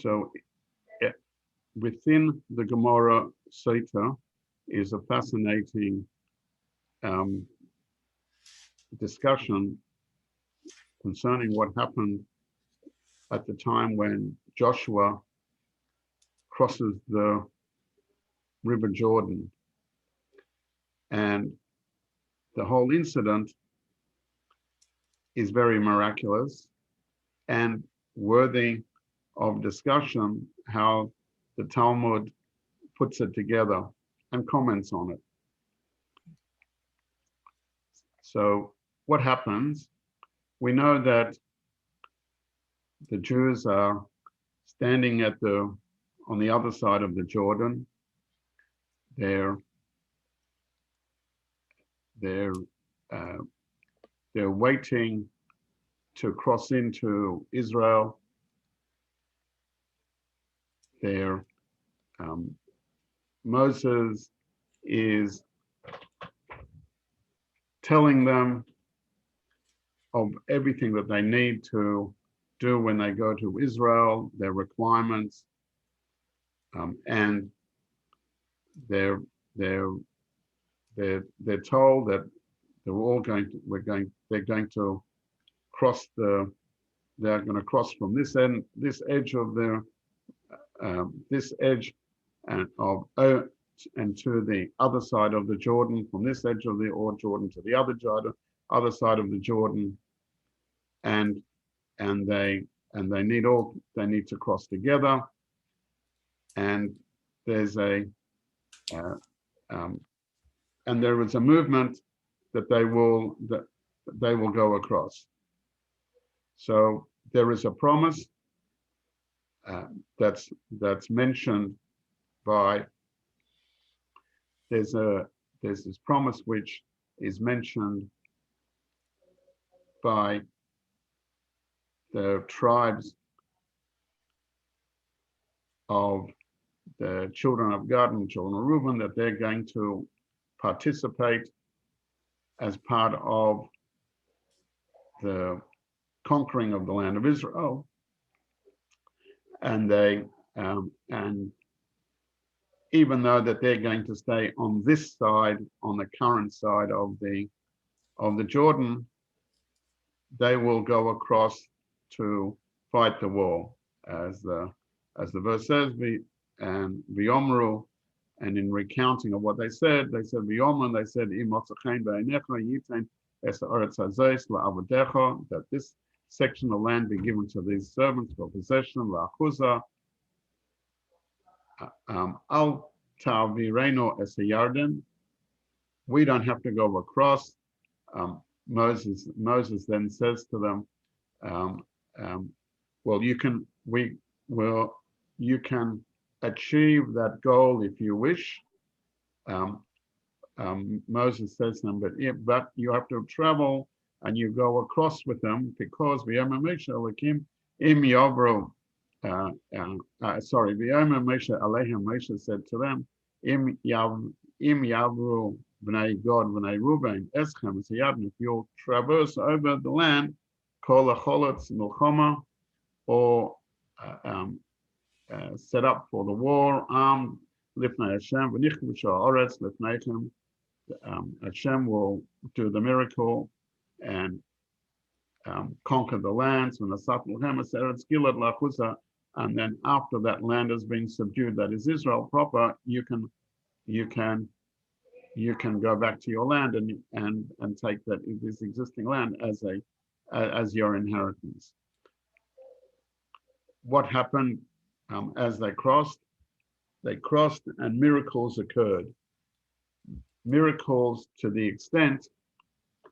So within the Gemara Sotah is a fascinating discussion concerning what happened at the time when Joshua crosses the River Jordan. And the whole incident is very miraculous and worthy of discussion, how the Talmud puts it together and comments on it. So what happens? We know that the Jews are standing on the other side of the Jordan. They're waiting to cross into Israel. Moses is telling them of everything that they need to do when they go to Israel, their requirements, and they're told that they're going to cross they're going to cross from this edge of this edge and to the other side of the Jordan, from this edge of the Jordan to the other side of the Jordan, and they need to cross together, and there's and there is a movement that they will go across. So there is a promise that's mentioned by there's this promise which is mentioned by the tribes of the children of Gad and children of Reuben, that they're going to participate as part of the conquering of the land of Israel, and and even though that they're going to stay on this side, on the current side of the Jordan, they will go across to fight the war, as the verse says, V'yomru, and in recounting of what they said V'yomru, they said, that this section of land be given to these servants for possession, la'achuza, al ta'vireno es hayarden. We don't have to go across. Moses then says to them, well, you can achieve that goal if you wish. Moses says to them, but you have to travel and you go across with them, because V'yomer Moshe Aleichem, Moshe said to them, Im Yavru B'nai Gad B'nai Ruben Eschem Siyadn, if you'll traverse over the land, Kol Acholotz Milchama, or set up for the war, armed, Lifnei Hashem, V'nichtu B'sha'aretz Lifneichem, Hashem will do the miracle and conquer the lands, and then after that land has been subdued, that is Israel proper, you can go back to your land and take this existing land as your inheritance. What happened as they crossed and miracles occurred. Miracles to the extent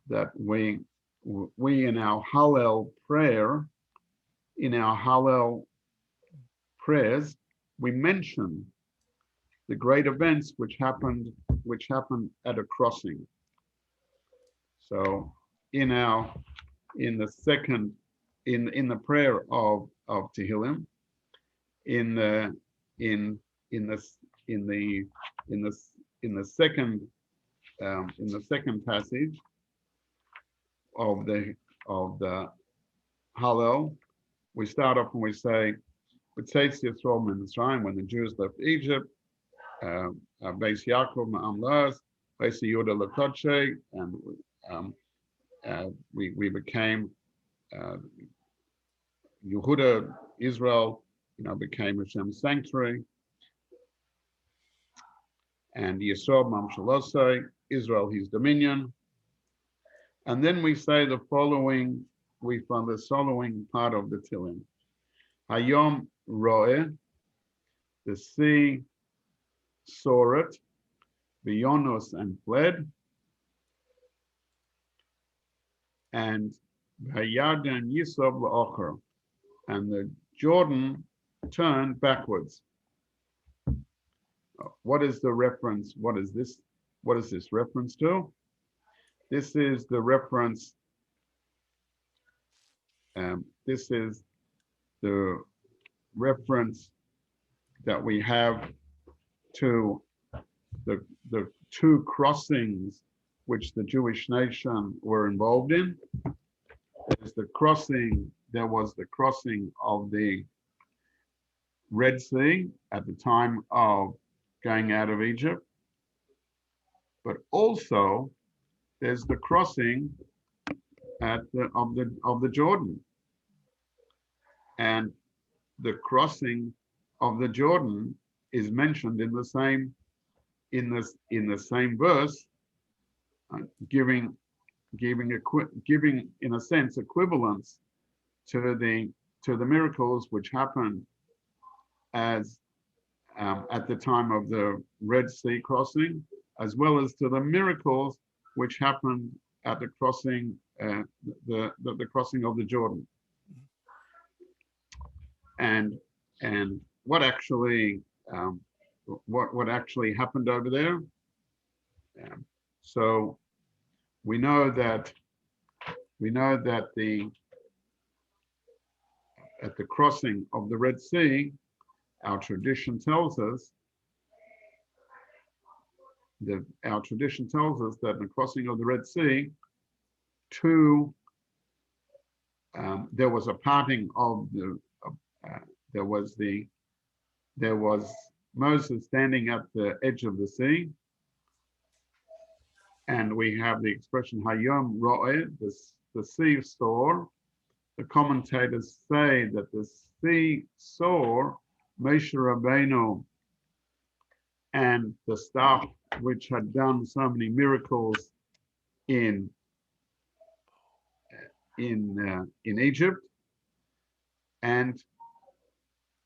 that we in our Hallel prayer, in our Hallel prayers, we mention the great events which happened at a crossing. So in the prayer of Tehillim, in the second passage of the Hallel, we start off and we say, B'tzeitz Yisrael Mitzrayim, when the Jews left Egypt, Beis Yaakov Ma'am Laz, Beis Yehuda Lakoche, and we became Yehuda, Israel, became Hashem's sanctuary, and Yisrael Mam Shalosei, Israel his dominion. And then we say the following, we found the following part of the Tehillim. Hayom Ro'eh, the sea saw it, Bionos and fled, and Hayarden Yisov La'ocher, and the Jordan turned backwards. What is the reference? What is this? What is this reference to? This is the reference. This is the reference that we have to the two crossings which the Jewish nation were involved in. There was the crossing of the Red Sea at the time of going out of Egypt, but also there's the crossing of the Jordan, and the crossing of the Jordan is mentioned in the same verse, giving in a sense equivalence to the miracles which happened as at the time of the Red Sea crossing, as well as to the miracles which happened at the crossing, the crossing of the Jordan. And what actually what actually happened over there? So we know that at the crossing of the Red Sea, our tradition tells us that in the crossing of the Red Sea, there was a parting of there was Moses standing at the edge of the sea, and we have the expression Hayom Ro'eh, the sea saw. The commentators say that the sea saw Moshe Rabbeinu and the staff which had done so many miracles in Egypt, and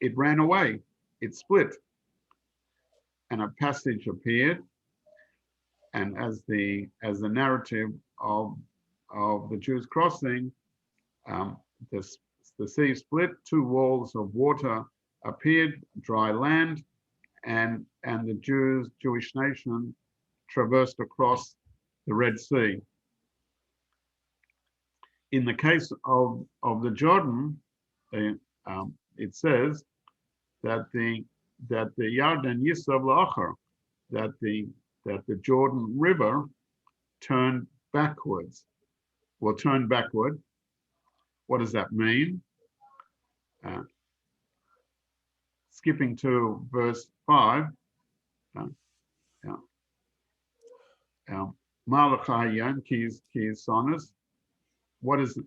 it ran away, it split, and a passage appeared, and as the narrative of the Jews crossing, the sea split, two walls of water appeared, dry land, and the Jewish nation traversed across the Red Sea. In the case of the Jordan, it says that the Yarden Yisov La'achar, that the Jordan River turned backwards. Well, turned backward. What does that mean? Skipping to verse 5. Malachayan Kis Sonus.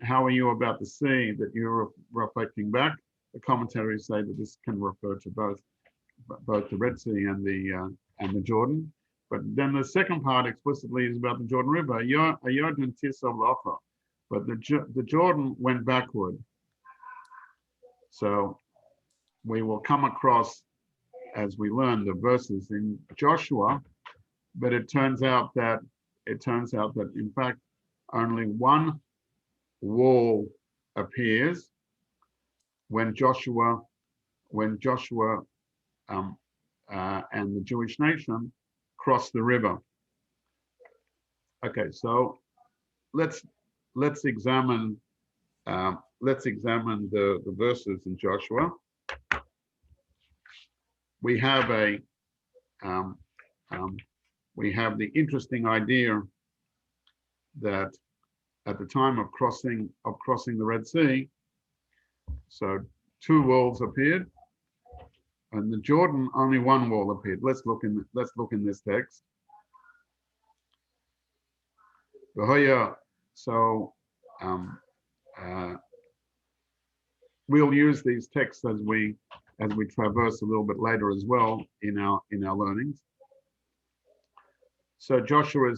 How are you about the sea that you're reflecting back? The commentaries say that this can refer to both the Red Sea and the Jordan. But then the second part explicitly is about the Jordan River. But the Jordan went backward. So we will come across, as we learn, the verses in Joshua, but it turns out that in fact only one wall appears when Joshua and the Jewish nation cross the river. Okay, so let's examine the verses in Joshua. We have the interesting idea that at the time of crossing the Red Sea, so two walls appeared. and the Jordan, only one wall appeared. Let's look in this text. So we'll use these texts as we traverse a little bit later as well in our learnings. So Joshua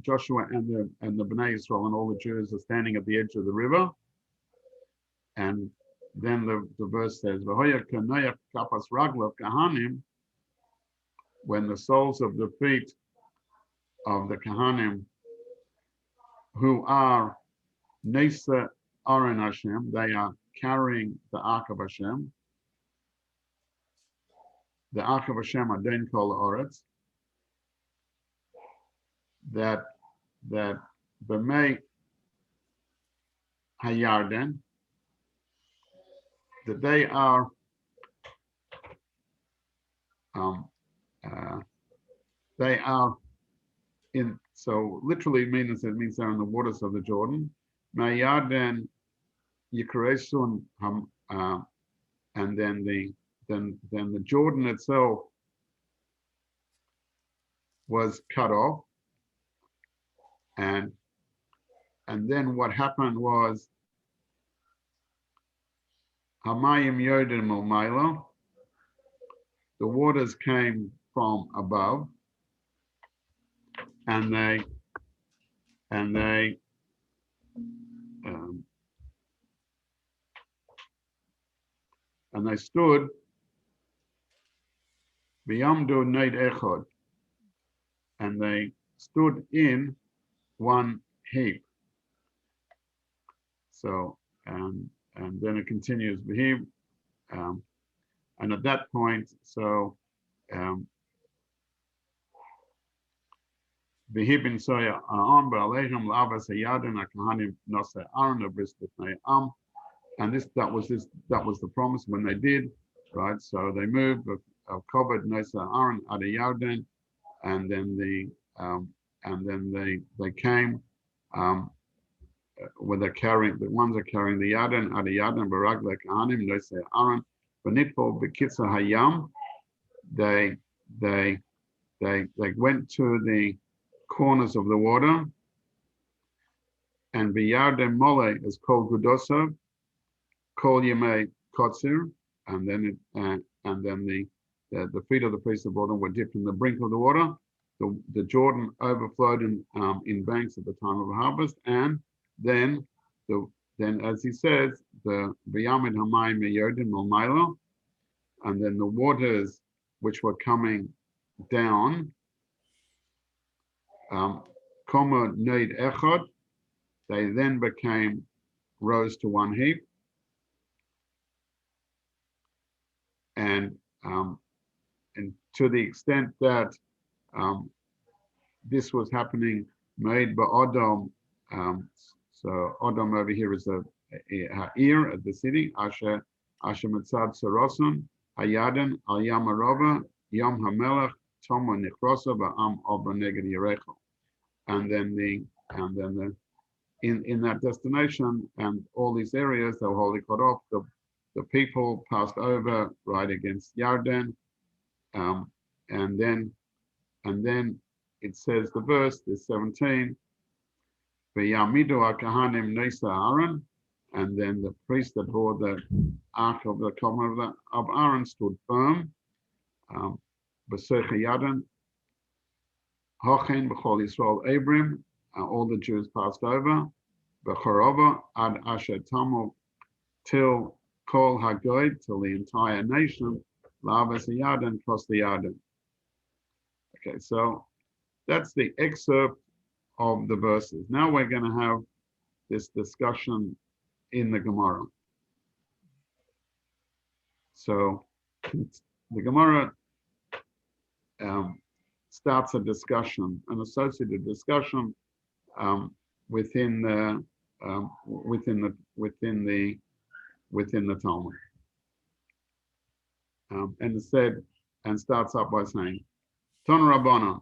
Joshua and the Bnei Israel and all the Jews are standing at the edge of the river, and then the verse says, when the soles of the feet of the Kahanim, who are Nesa Aaron Hashem, they are carrying the Ark of Hashem. The Ark of Hashem Adon Kol Oretz, that B'mei Hayarden, that they are in, so literally means they're in the waters of the Jordan. Mayarden Yikaresun, and then the Jordan itself was cut off, and then what happened was Hamayim Yodim Umayla, the waters came from above, and they stood B'yamdu Neid Echod, and they stood in one heap. So and then it continues V'him, and at that point, so V'hibin soya Aaron ba'aleichem la'avas hayadin ha'kahanim nosei Aaron obris b'fnei am, and that was the promise when they did, right? So they moved covered nosei Aaron ad Yarden, and then they came when the ones are carrying the Yarden ad Yarden b'raglei kahanim nosei Aaron v'nitpo b'kitza hayam. They went to the corners of the water, and B'yardem Mole is called Gudosav, Kol Yemei Kotzir, and then the feet of the priests of Jordan were dipped in the brink of the water. The Jordan overflowed in banks at the time of harvest, and then as he says, the B'yamid Hamayim Yodim Malmaila, and then the waters which were coming down, Koma Neid Echad, they then rose to one heap, and to the extent that this was happening, made by Odom. So Odom over here is a Ha'ir at the city, Asher Mitzad Sarosun, Hayaden Al Yam Arova, Yom HaMelech, Tomo Nichrosa Ba'am Obra Neged Yerecho. And then in that destination and all these areas they were wholly cut off. The people passed over right against Yarden, and then it says the verse is 17. V'yamidu ha'kahanim nesa Aaron, and then the priest that bore the ark of the covenant of Aaron stood firm. B'seich Yarden. Hochen b'chol Yisrael Abram, all the Jews passed over. B'chorova ad asher tamu, till kol hagoy, till the entire nation, la'avas Yarden, crossed the Yarden. Okay, so that's the excerpt of the verses. Now we're going to have this discussion in the Gemara. So the Gemara starts a discussion, an associated discussion within the Talmud, and it said, and starts up by saying, Ton Rabbana,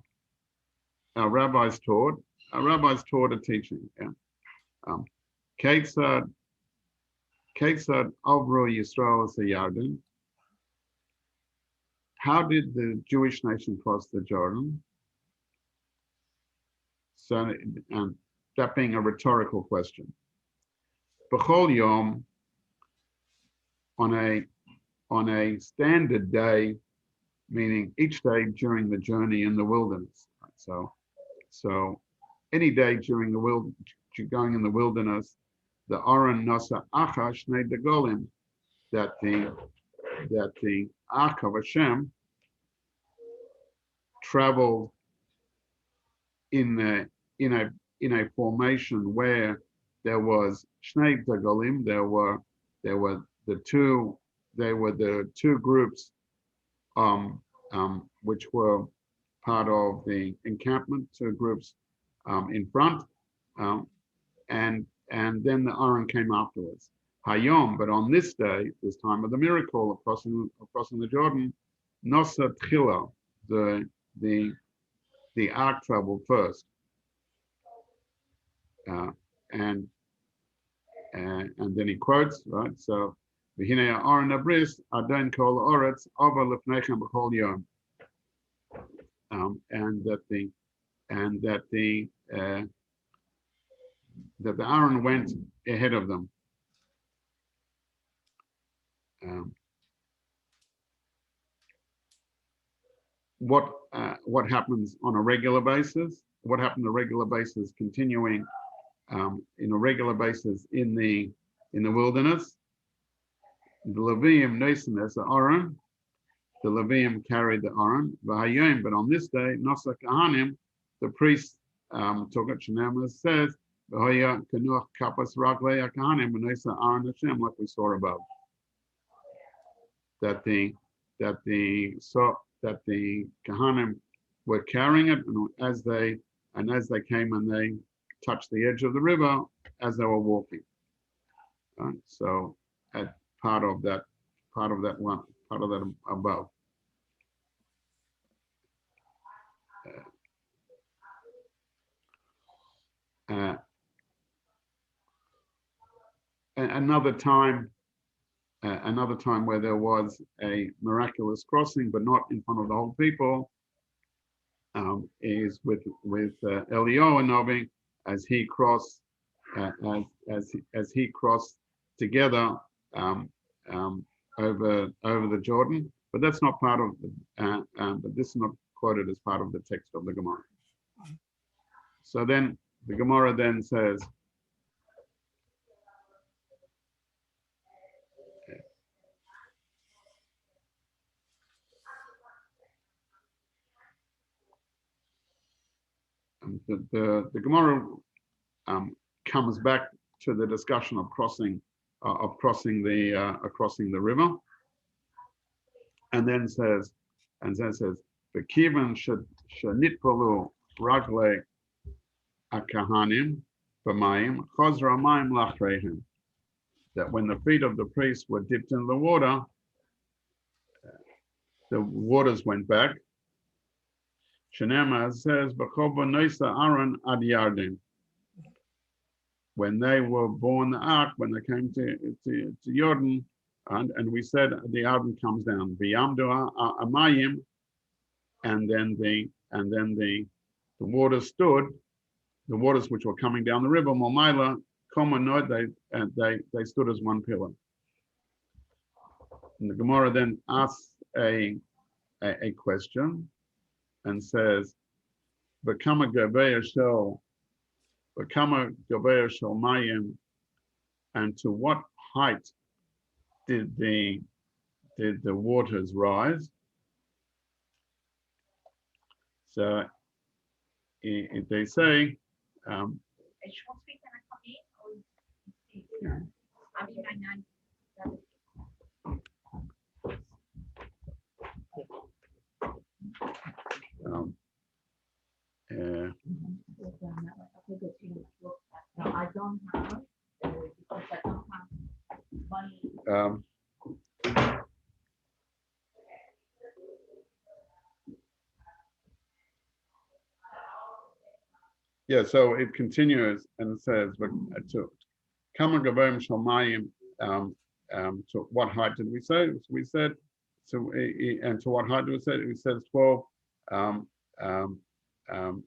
our rabbis taught a teaching. Ketzad Avro Yisrael Yarden, how did the Jewish nation cross the Jordan? So, and that being a rhetorical question. B'chol yom, on a standard day, meaning each day during the journey in the wilderness. So any day during going in the wilderness, the Aron Nasa Achash Shnei Degolim, that the Ark of Hashem traveled in a formation where there was Shnei Degolim, there were the two groups which were part of the encampment, two groups in front, and then the Aaron came afterwards. Hayom, but on this day, this time of the miracle of crossing the Jordan, Nosa Tchila, the ark traveled first, and then he quotes, right? So, V'hinei Aaron Abris Adon Kol Oretz Ava Lefnechem B'Chol Yom, and that the Aaron went ahead of them. What happens on a regular basis? What happened on a regular basis, continuing in a regular basis in the wilderness? The Levium Nason as the Aaron. The Levium carried the Aaron. V'hayom, but on this day, Nosa Kahanim, the priest, Togat Shenema says, V'hoya Kanuach Kapas Raglei Kahanim V'Nosa Aaron Hashem, like we saw above. That the Kahanim were carrying it, and as they came and they touched the edge of the river as they were walking. So at part of that above. Another time where there was a miraculous crossing, but not in front of the whole people, is with Eliyahu Novi, as he crossed together over the Jordan. But that's not part of but this is not quoted as part of the text of the Gemara. So then the Gemara then says, the Gemara comes back to the discussion of crossing the river, and then says, "V'kivan shenitpalu raglei akahanim b'mayim chazra mayim lachreihem." That when the feet of the priests were dipped in the water, the waters went back. Shenema says, "B'chova noisa Aaron ad Yarden." When they were born the ark, when they came to Jordan, and we said the Arden comes down, v'yamdu amayim, and then the waters stood, the waters which were coming down the river, Momaila, Komanod, they stood as one pillar. And the Gemara then asks a question and says, "V'kama gavei shel mayim," and to what height did the waters rise? So they say, I don't have because I don't have money. Yeah, so it continues and it says, to Kama Gavayim Shalmayim, to what height did we say? We said So, and to what height do we say? He says 12. Um, um, um,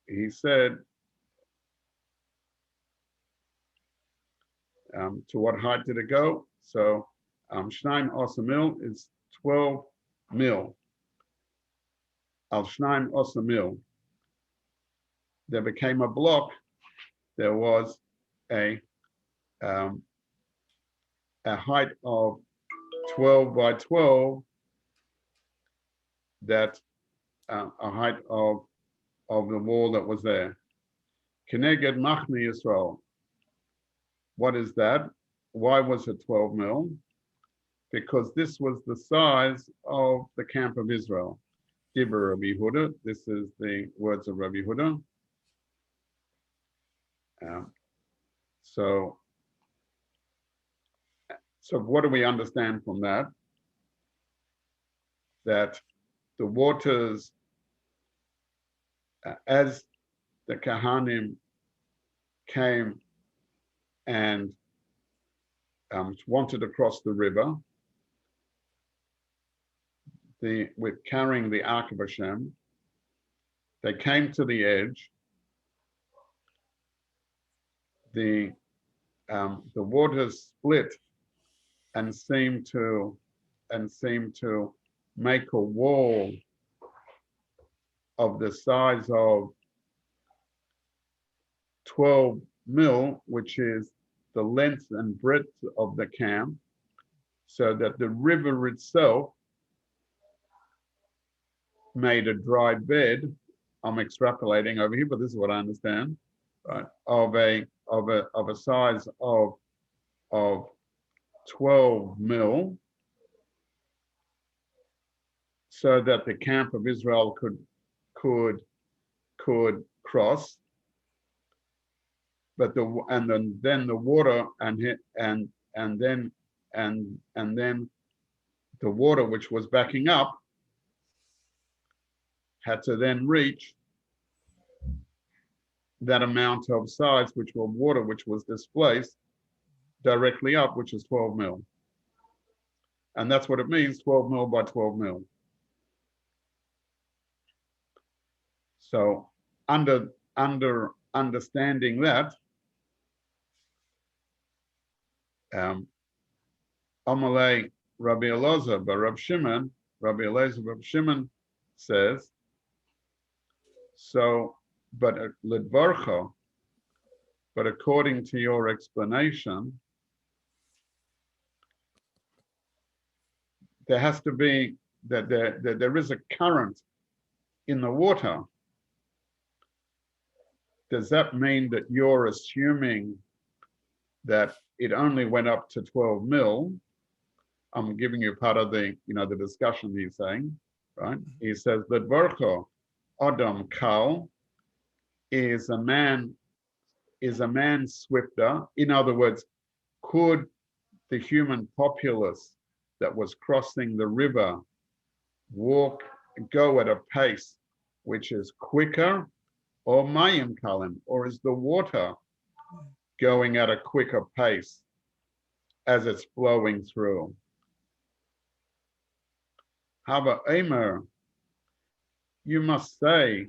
he said, to what height did it go? So, Shnaim Osa Mil is 12 mil. Al Shnaim Osa Mil. There became a block. There was a height of 12 by 12, that a height of the wall that was there. Keneged Machne Yisrael. What is that? Why was it 12 mil? Because this was the size of the camp of Israel. Dibur Rabbi Huda. This is the words of Rabbi Huda. So what do we understand from that? That the waters, as the Kahanim came and wanted to cross the river, with carrying the Ark of Hashem, they came to the edge. The waters split and seemed to make a wall of the size of 12 mil, which is the length and breadth of the camp, so that the river itself made a dry bed. I'm extrapolating over here, but this is what I understand, right? Of a size of 12 mil, so that the camp of Israel could cross. But then the water and then the water which was backing up had to then reach that amount of size, which was water, which was displaced directly up, which is 12 mil. And that's what it means, 12 mil by 12 mil. So under understanding that, Amalei Rabbi Elazar by Rabbi Elazar Rabbi Shimon says, so, but Lidvarcha, but according to your explanation, there has to be that there is a current in the water. Does that mean that you're assuming that it only went up to 12 mil? I'm giving you part of the discussion he's saying, right? He says that Lidvarcha Adam Kal is a man swifter. In other words, could the human populace that was crossing the river go at a pace which is quicker, or Mayim Kalim, or is the water going at a quicker pace as it's flowing through? Hava Emer, you must say,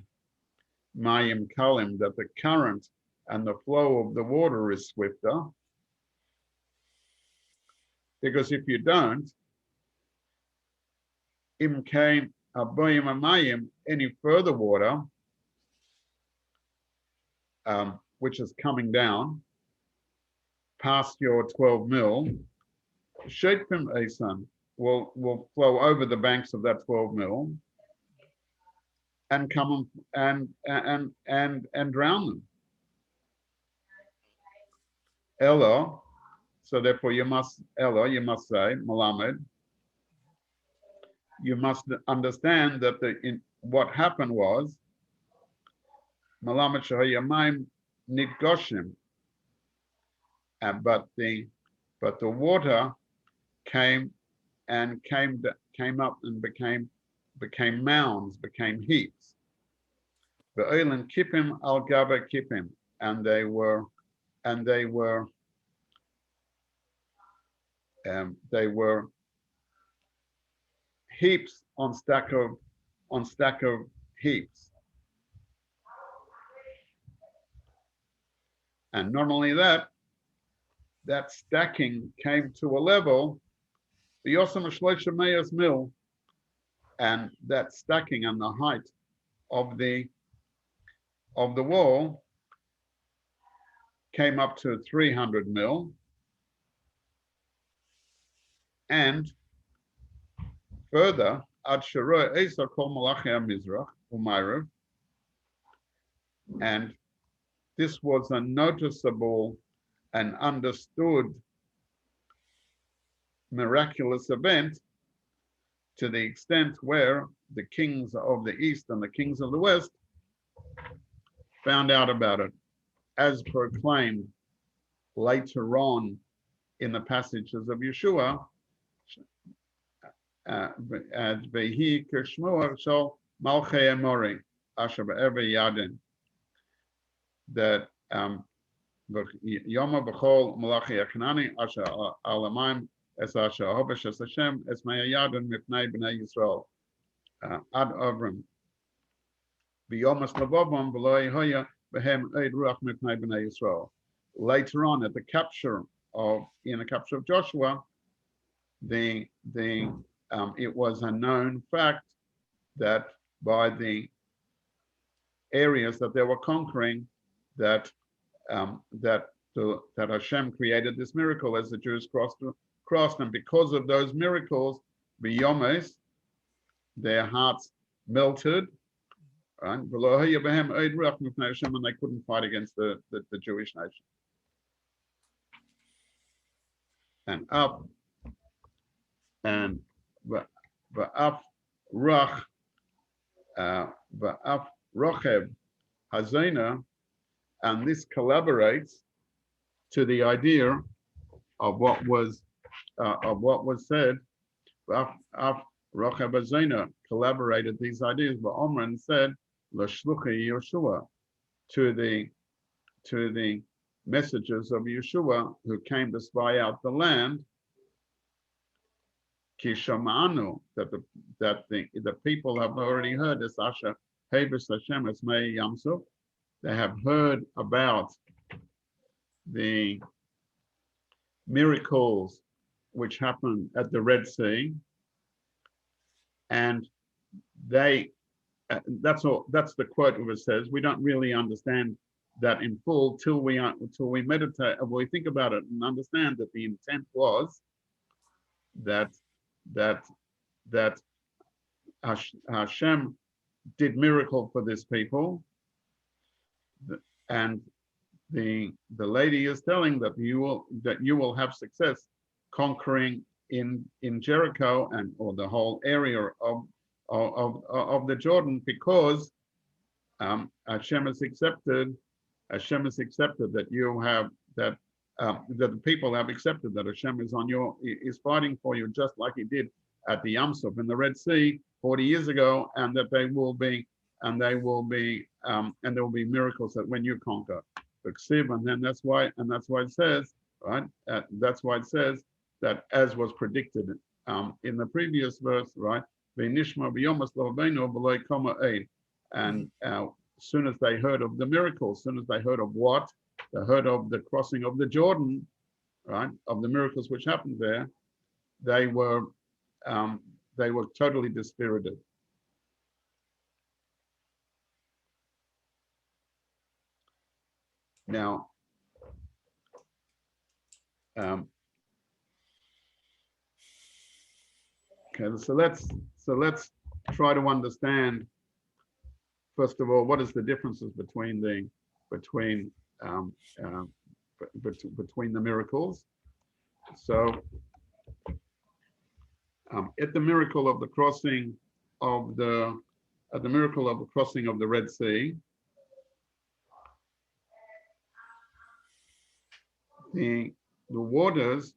Mayim Kalim, that the current and the flow of the water is swifter. Because if you don't, Im Kain Abayim Amayim, any further water, which is coming down past your 12 mil, Shekpim Asan will flow over the banks of that 12 mil and come and drown them. Ella, so therefore you must say, Malamed, you must understand that what happened was, Malamed Shahayamayim Nitgoshim, but the water came up and became mounds, became heaps. The Eilen Kippim al Gaba Kippim, and they were heaps on stack of heaps. And not only that, that stacking came to a level, the Yosem Shloisha Meyas mill, and that stacking and the height of the wall came up to 300 mil, and further, Ad Shara Esa Kol Malachi Mizrach Umayrav, and this was a noticeable and understood miraculous event to the extent where the kings of the East and the kings of the West found out about it, as proclaimed later on in the passages of Yeshua, as Vehi Kishmua Shal Malchei Emori Asher Be'ever Yadin, that Yoma B'chol Malachi Akanani Asher Alamayim Es Asher Hobesh Es Hashem Es Mea Yadin Mipnei B'nei Yisrael Ad Avram B'yomas Lavovam V'lo Yehoya B'hem Eid Ruach Mipnei B'nei Yisrael. Later on, at the capture of Joshua, it was a known fact that by the areas that they were conquering, that Hashem created this miracle as the Jews crossed, and because of those miracles, b'yomes, their hearts melted, right? And they couldn't fight against the Jewish nation. And up and va'af rach va'af rochev hazena, and this collaborates to the idea of what was said. Va'af rochev hazena collaborated these ideas. But Omran said l'shluchi Yeshua, to the messengers of Yeshua who came to spy out the land. Kishamanu, that the people have already heard this Asher Hevis Hashem Es Mei Yamsuf. They have heard about the miracles which happened at the Red Sea, and that's all. That's the quote of it says. We don't really understand that in full till we meditate, or we think about it and understand that the intent was that Hashem did miracle for this people, and the lady is telling that you will have success conquering in Jericho or the whole area of the Jordan, because Hashem has accepted that you have that the people have accepted that Hashem is fighting for you, just like He did at the Yam Suf in the Red Sea 40 years ago, and that there will be miracles that when you conquer. And then that's why it says, right? That's why it says that, as was predicted in the previous verse, right? And as soon as they heard of the miracles, as soon as they heard of what? They heard of the crossing of the Jordan, right? Of the miracles which happened there, they were totally dispirited. Now, okay, so let's try to understand, first of all, what is the differences between the miracles. So at the miracle of the crossing of the Red Sea, the waters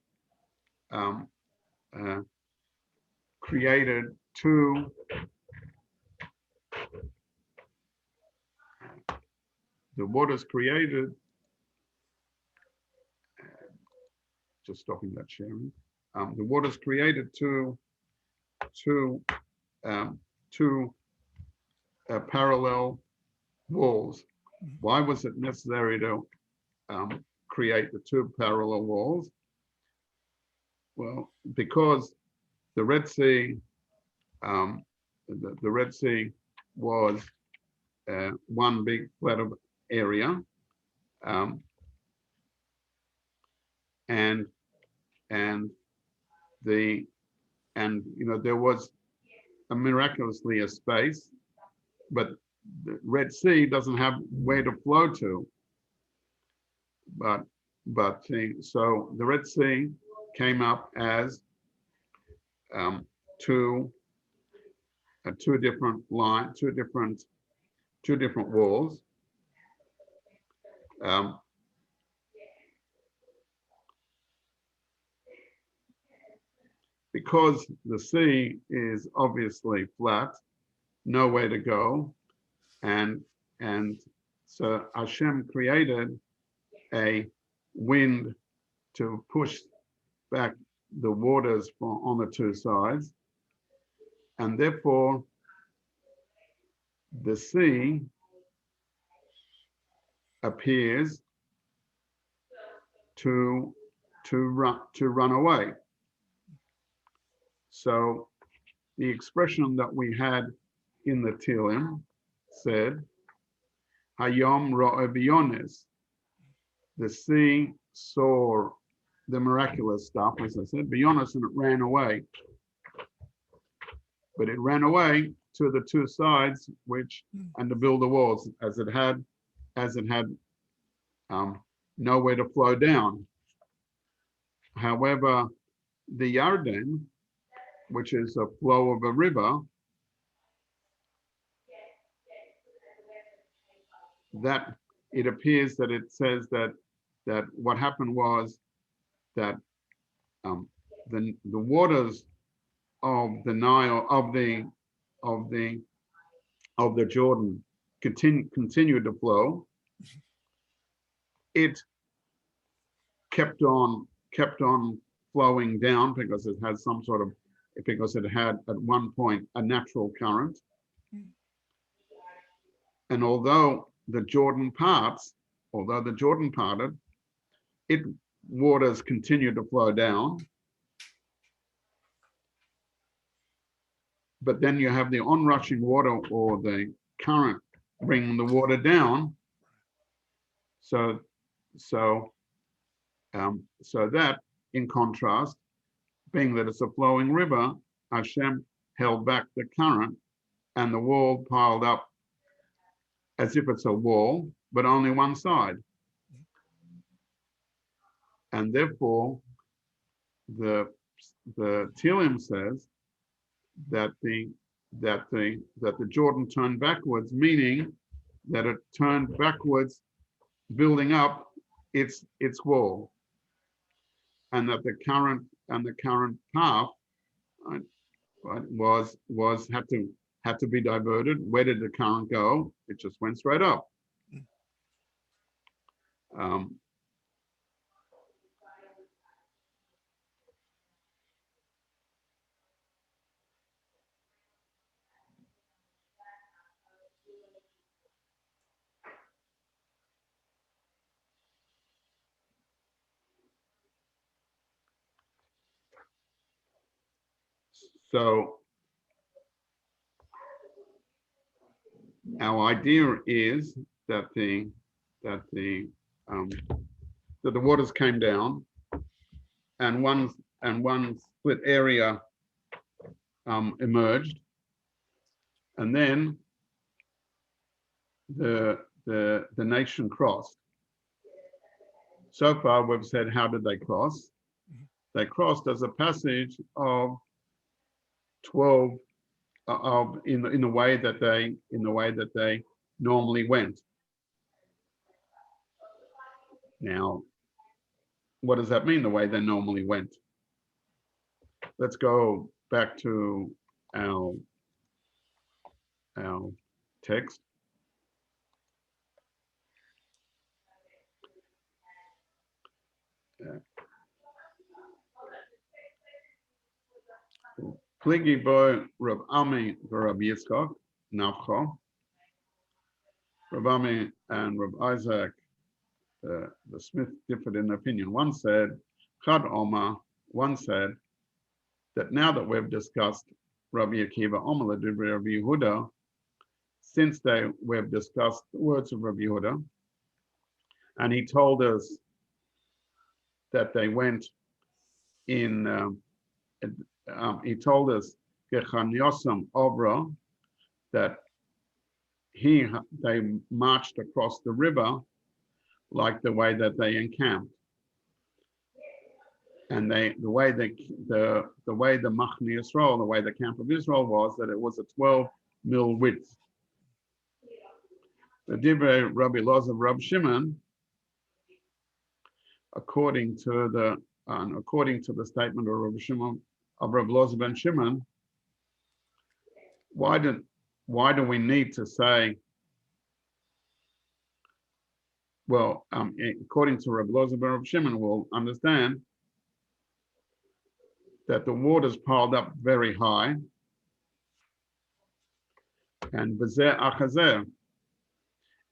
created two just stopping that sharing. The waters created two two um, two parallel walls. Why was it necessary to create the two parallel walls? Well, because the Red Sea, um, the Red Sea was one big flat area, um, and and the there was miraculously a space, but the Red Sea doesn't have where to flow to. So the Red Sea came up as um, two two different line, two different walls. Um, because the sea is obviously flat, nowhere to go, and so Hashem created a wind to push back the waters on the two sides, and therefore the sea appears to run away. So the expression that we had in the Tehillim said, Hayom ro'eh b'yones. The sea saw the miraculous stuff, as I said, b'yones, and it ran away. But it ran away to the two sides, and to build the walls, as it had nowhere to flow down. However, the Yarden, which is a flow of a river, that it appears that it says that what happened was that the waters of the Nile of the Jordan continued to flow. It kept on flowing down because it had at one point a natural current. And although the Jordan parted, its waters continued to flow down. But then you have the onrushing water, or the current, bringing the water down. So that, in contrast, being that it's a flowing river, Hashem held back the current, and the wall piled up as if it's a wall, but only one side. And therefore, the Tehillim says that the Jordan turned backwards, meaning that it turned backwards, building up its wall, and that the current path had to be diverted. Where did the current go? It just went straight up. So our idea is that the waters came down, and one split area emerged, and then the nation crossed. So far, we've said, how did they cross? They crossed as a passage of 12 in the way that they normally went. Now, what does that mean, the way they normally went? Let's go back to our text. Pligi bo Rav Ami Rav Yitzchak Navcho. Rav Ami and Rav Isaac, the Smith, differed in opinion. One said, Chad Omar, one said that now that we've discussed Rabbi Akiva Omar Divrei Rabbi Yehuda, since we've discussed the words of Rabbi Yehuda, and he told us that they went in, he told us Gechan Yosam Obra, that they marched across the river like the way that they encamped, and the way the Machne Yisrael, the way the camp of Israel was, that it was a 12 mil width. The Divrei Rabbi Loz of Rab Shimon, according to the statement of Rabbi Shimon of Rabbi Loz ben Shimon, why do we need to say? Well, according to Rabbi Loz ben Rabbi Shimon, we'll understand that the waters piled up very high, and Bezer Achazer,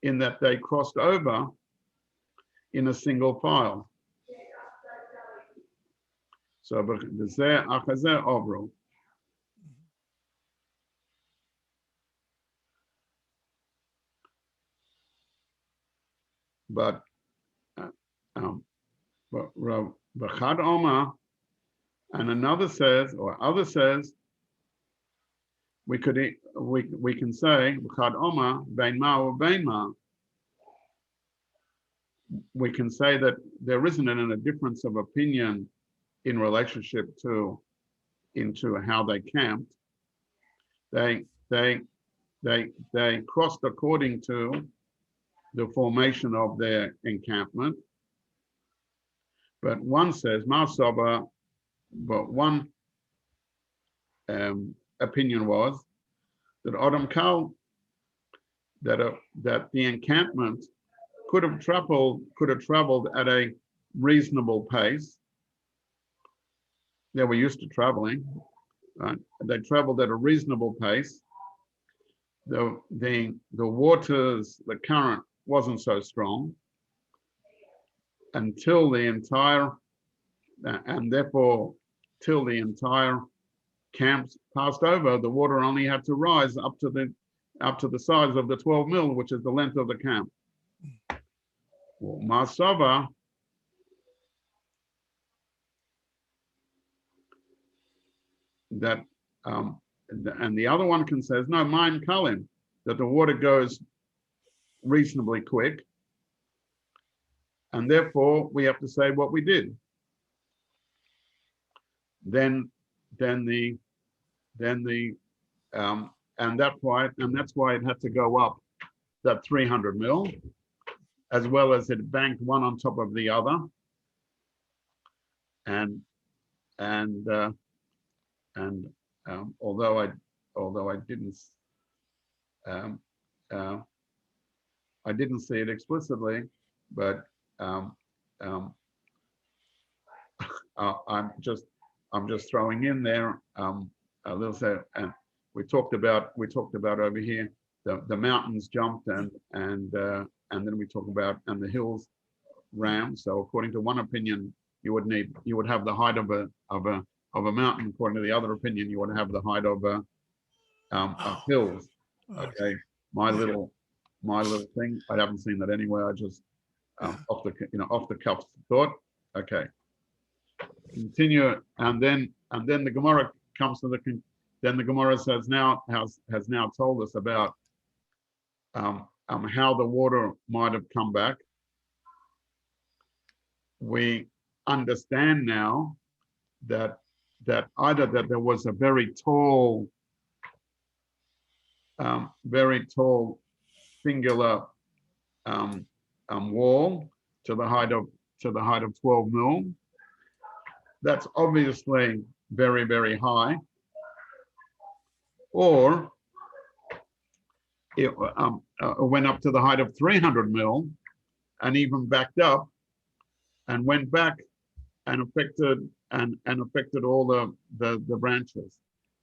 in that they crossed over in a single file. So Bezer Achazer Ovro. But B'chad Omar, and another says, or other says, we can say B'chad Omar Bein Ma or Bein Ma. We can say that there isn't a difference of opinion in relationship into how they camped. They crossed according to the formation of their encampment. But one says Marsaba, but one opinion was that Adam Kal, that the encampment could have traveled at a reasonable pace. They were used to traveling, right? They traveled at a reasonable pace. The waters, the current wasn't so strong until the entire, and therefore till the entire camps passed over, the water only had to rise up to the size of the 12 mil, which is the length of the camp. Well, Masava, that and the other one can says no, Maim Kalim, that the water goes reasonably quick, and therefore we have to say what we did. Then the and that's why it had to go up that 300 mil, as well as it banked one on top of the other, and although I didn't see it explicitly, but I'm just throwing in there a little say, and we talked about over here the mountains jumped and then we talk about and the hills ran. So according to one opinion, you would have the height of a mountain. According to the other opinion, you would have the height of hills. Okay, my little thing. I haven't seen that anywhere. I just off the cuff thought. Okay, continue, and then the Gemara comes to then the Gemara says has now told us about how the water might have come back. We understand now that either that there was a very tall singular wall to the height of 12 mil. That's obviously very, very high. Or it went up to the height of 300 mil and even backed up and went back and affected all the branches.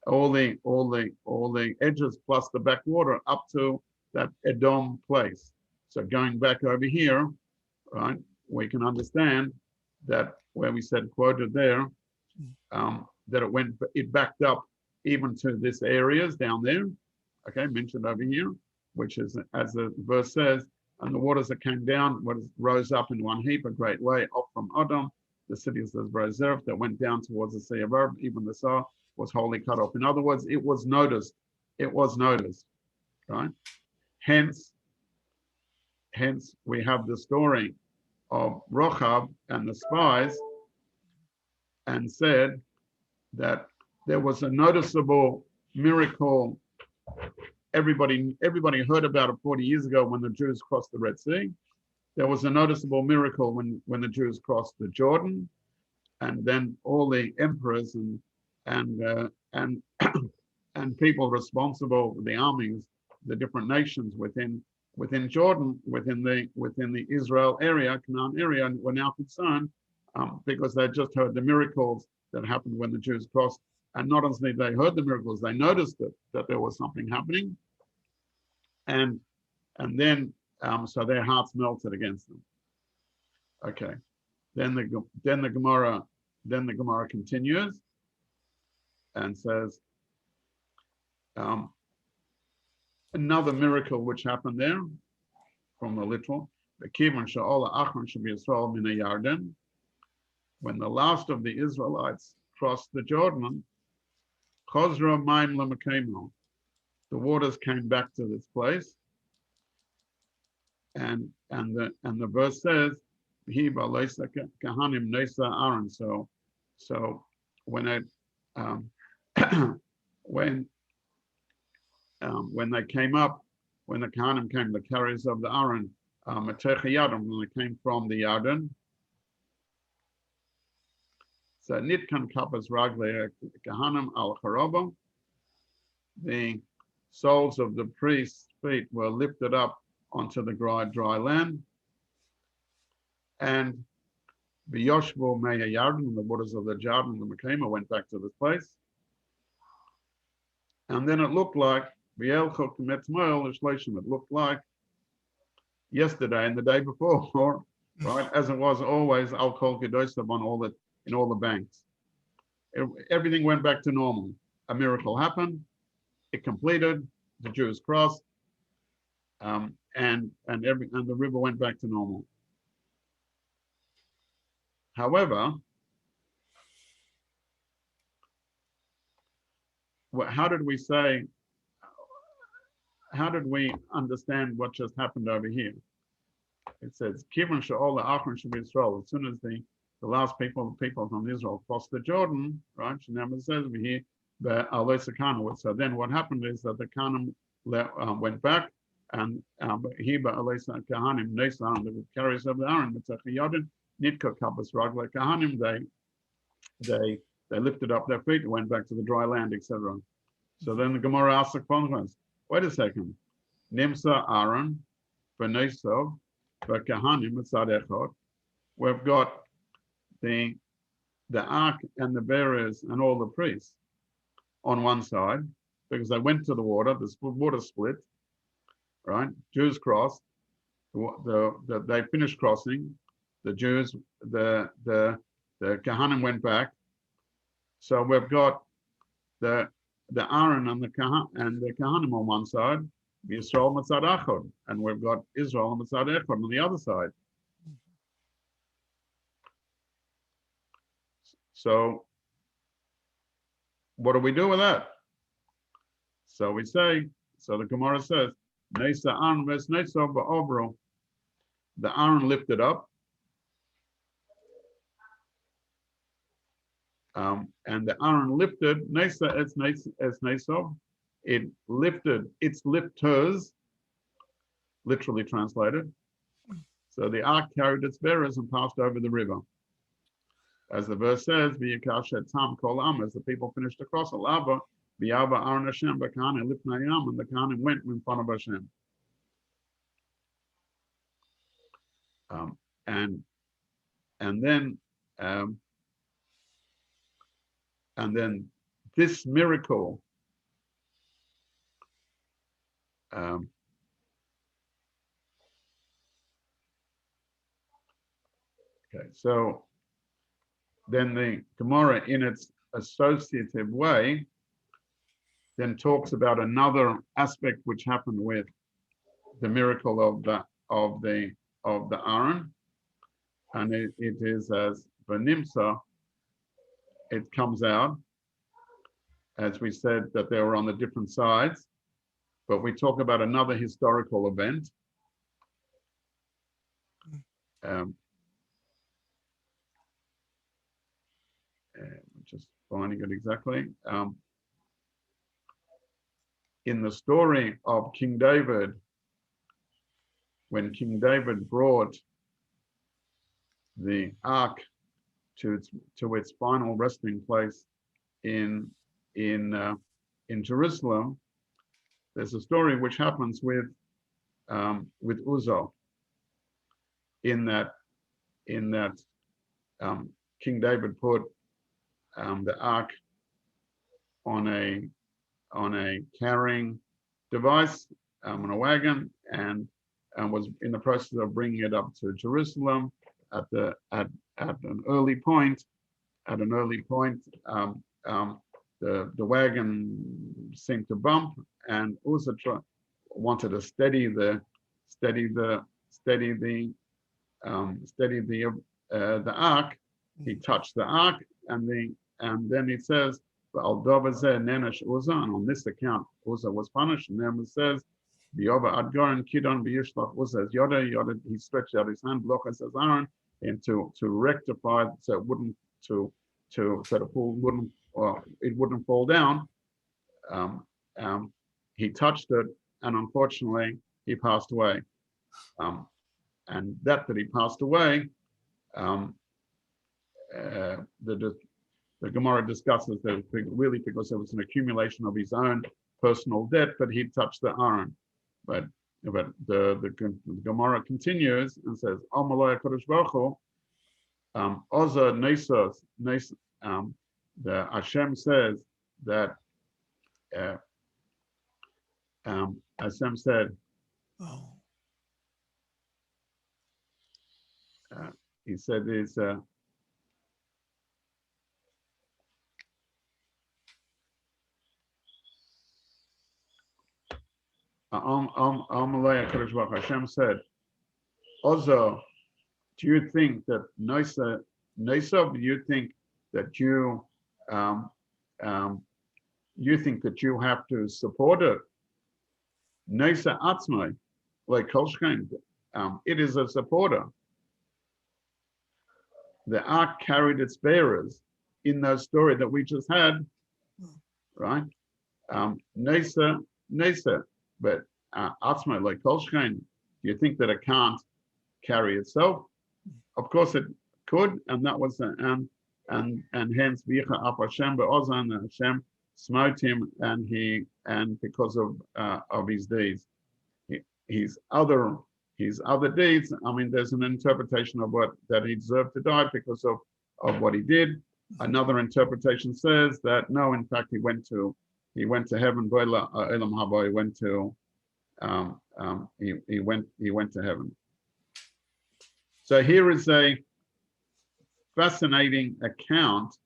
all the edges plus the backwater up to that Edom place. So going back over here, right, we can understand that where we said quoted there, that it backed up even to this areas down there, okay, mentioned over here, which is, as the verse says, and the waters that came down rose up in one heap a great way off from Edom, the cities of Brazil that went down towards the Sea of Arab, even the Sotah was wholly cut off. In other words, it was noticed. It was noticed, right? Hence, we have the story of Rochab and the spies, and said that there was a noticeable miracle. Everybody heard about it 40 years ago when the Jews crossed the Red Sea. There was a noticeable miracle when the Jews crossed the Jordan, and then all the emperors and and people responsible, the armies, the different nations within Jordan, within the Israel area, Canaan area, were now concerned because they just heard the miracles that happened when the Jews crossed, and not only they heard the miracles, they noticed that there was something happening, and then so their hearts melted against them. Okay, then the Gemara continues and says another miracle which happened there from the literal. When the last of the Israelites crossed the Jordan, the waters came back to this place, and the verse says, so when it when they came up, when the Kohanim came, the carriers of the Aaron, when they came from the Yarden, so Nitkan Kappas Ragle Kohanim al Charaba, the soles of the priest's feet were lifted up onto the dry land, and the Yoshbo Meya Yarden, the waters of the Jordan, the Mekema, went back to this place. And then it looked like it looked like yesterday and the day before, right? As it was always, Al Kol Kedosav on in all the banks. Everything went back to normal. A miracle happened. It completed. The Jews crossed, and the river went back to normal. However, how did we understand what just happened over here? It says, Kivan Sha'ol Achron should be Israel. As soon as the last people from Israel crossed the Jordan, right? Shanam says over here, the Alesakana. So then what happened is that the Kanim went back, and Heba Alesa Kahanim Nesan, the carriers of the Aaron, Yodin, Nitka Kappas Ragla Kahanim, they lifted up their feet and went back to the dry land, etc. So then the Gemara asks the question, wait a second. Nimsa Aaron, Benesov, Kahanim, Tzad. We've got the ark and the bearers and all the priests on one side, because they went to the water, the water split, right? Jews crossed, they finished crossing, the Jews, the Kahanim went back. So we've got the Aaron and the Kahanim on one side, Yisrael Matzad Achod, and we've got Israel and Matzad Echod on the other side. So what do we do with that? So we say, so the Gemara says, Nesa Aaron ves Nesa ba'obro. The Aaron lifted up, and the Aaron lifted, Nesa es Nesa, it lifted its lifters, literally translated. So the ark carried its bearers and passed over the river. As the verse says, V'yikashet tam kol am, as the people finished across Alaba, V'yava Aaron Hashem b'kahane lifnayam, and the Kohanim went in front of Hashem. And then this miracle okay, so then the Gemara, in its associative way, then talks about another aspect which happened with the miracle of the Aaron, and it is as Vanimsa. It comes out, as we said, that they were on the different sides, but we talk about another historical event. Just finding it exactly. In the story of King David, when King David brought the ark to its final resting place in Jerusalem, there's a story which happens with Uzzah. In that King David put the ark on a carrying device, on a wagon, and was in the process of bringing it up to Jerusalem. At an early point, the wagon seemed to bump, and Uzzah wanted to steady the ark. He touched the ark, and then it says, and on this account Uzzah was punished. And then it says, he stretched out his hand, says Aaron, and to rectify, so it wouldn't so the pool wouldn't fall down. He touched it, and unfortunately he passed away. And that he passed away, the Gemara discusses that really because there was an accumulation of his own personal debt, but he touched the Aaron. But the Gemara continues and says, Amalai Kodesh Baruch Hu, Oza Nesos, the Hashem says that Hashem said, he said is Hashem said, Ozo, do you think that Nesa, do you think that you have to support it? Nesa Atzmai, like Kolshkein, it is a supporter. The ark carried its bearers in that story that we just had, right? Nesa, but Atzma, like Kolshkein, do you think that it can't carry itself? Of course it could, and that was and hence Vicha Af Hashem Be'ozan, Hashem smote him, and because of his deeds, his other deeds. I mean, there's an interpretation of that he deserved to die because of what he did. Another interpretation says that no, in fact, he went to heaven. He went to heaven. So here is a fascinating account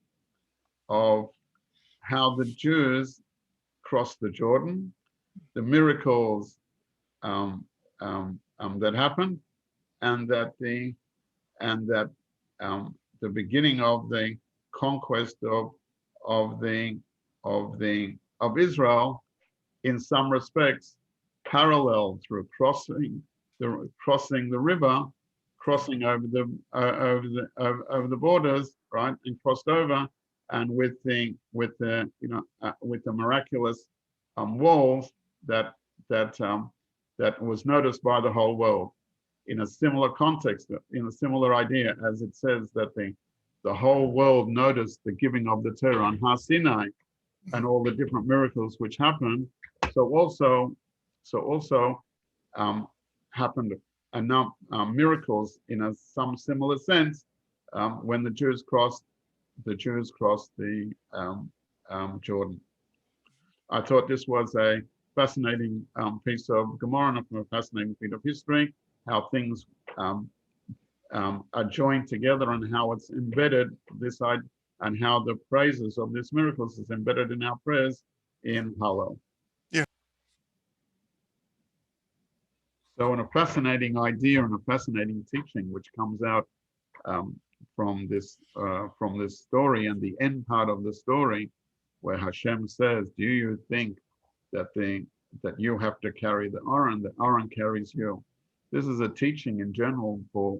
of how the Jews crossed the Jordan, the miracles that happened, and that the beginning of the conquest of Israel, in some respects, parallel through crossing the river, crossing over the borders, right, and crossed over, and with the miraculous walls that was noticed by the whole world, in a similar context, in a similar idea, as it says that the whole world noticed the giving of the Torah on Har Sinai and all the different miracles which happened. So also happened enough miracles in some similar sense when the Jews crossed the Jordan. I thought this was a fascinating piece of Gemara, a fascinating piece of history, how things are joined together and how it's embedded this side, and how the praises of these miracles is embedded in our prayers in Hallel. Yeah. So, in a fascinating idea and a fascinating teaching, which comes out from this story, and the end part of the story, where Hashem says, "Do you think that you have to carry the Aaron? The Aaron carries you." This is a teaching in general for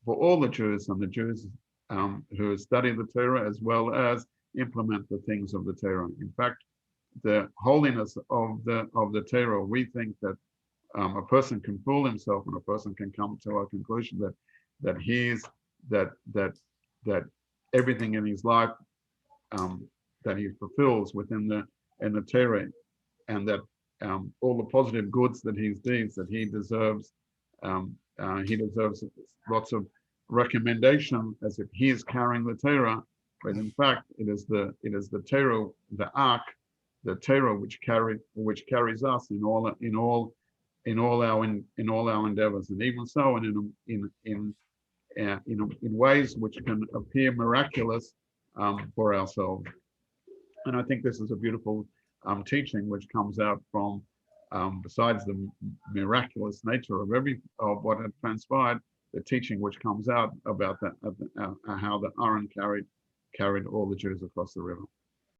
all the Jews and the Jews who study the Torah as well as implement the things of the Torah. In fact, the holiness of the Torah, we think that a person can fool himself, and a person can come to a conclusion that everything in his life that he fulfills within the Torah, and that all the positive goods that he deeds, that he deserves lots of recommendation as if he is carrying the Torah, but in fact it is the Torah, the ark, the Torah which carries us in all our endeavors, and even so, and in ways which can appear miraculous for ourselves. And I think this is a beautiful teaching which comes out from, besides the miraculous nature of what had transpired, the teaching which comes out about how the Aaron carried all the Jews across the river.